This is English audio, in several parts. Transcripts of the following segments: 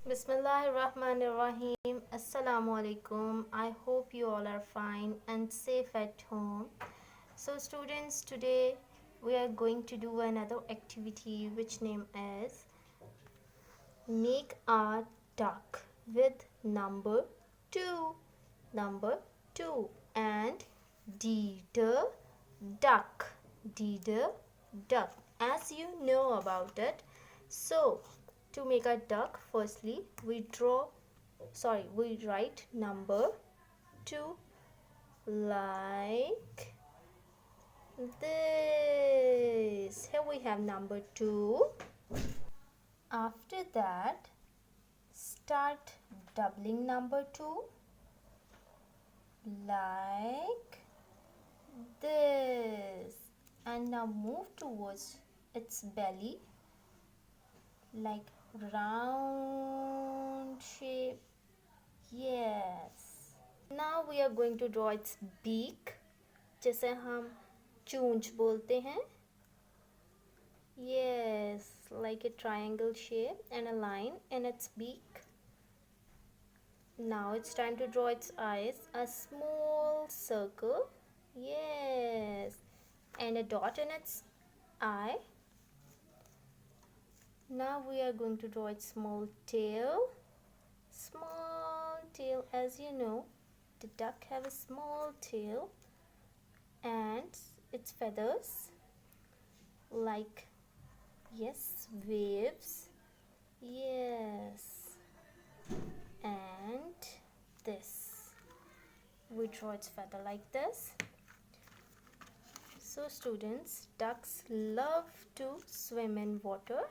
Bismillahirrahmanirrahim. Assalamu alaikum. I hope you all are fine and safe at home. So students, today we are going to do another activity which name is make a duck with number 2. Number 2 and the duck. The duck. As you know about it. So to make a duck, firstly we write number 2 like this. Here we have number 2. After that, start doubling number 2 like this, and now move towards its belly like round shape. Yes. Now we are going to draw its beak, जैसे हम चूंच बोलते हैं. Yes, like a triangle shape and a line in its beak. Now it's time to draw its eyes, a small circle. Yes, and a dot in its eye. Now we are going to draw its small tail. Small tail, as you know, the duck have a small tail and its feathers like, yes, waves. Yes, and this, we draw its feather like this. So students, ducks love to swim in water,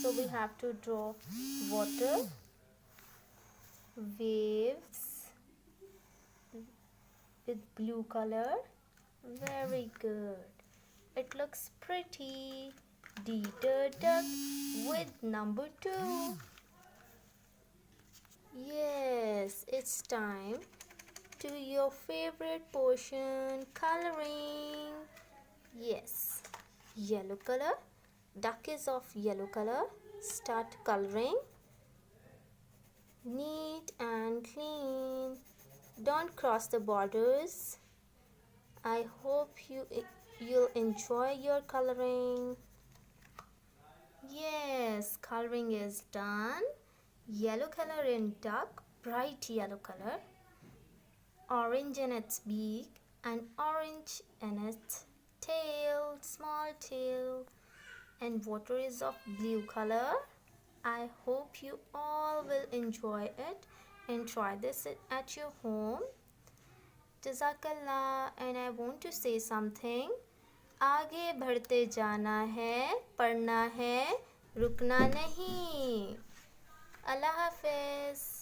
so we have to draw water, waves with blue color. Very good, it looks pretty. The duck with number 2. Yes, it's time to your favorite portion, coloring. Yes, yellow color. Duck is of yellow color. Start coloring. Neat and clean. Don't cross the borders. I hope you'll enjoy your coloring. Yes, coloring is done. Yellow color in duck, bright yellow color. Orange in its beak and orange in its tail, small tail. And water is of blue color. I hope you all will enjoy it and try this at your home. Jazakallah. And I want to say something. आगे बढ़ते जाना है, पढ़ना है, रुकना नहीं. अल्लाह हाफिज़.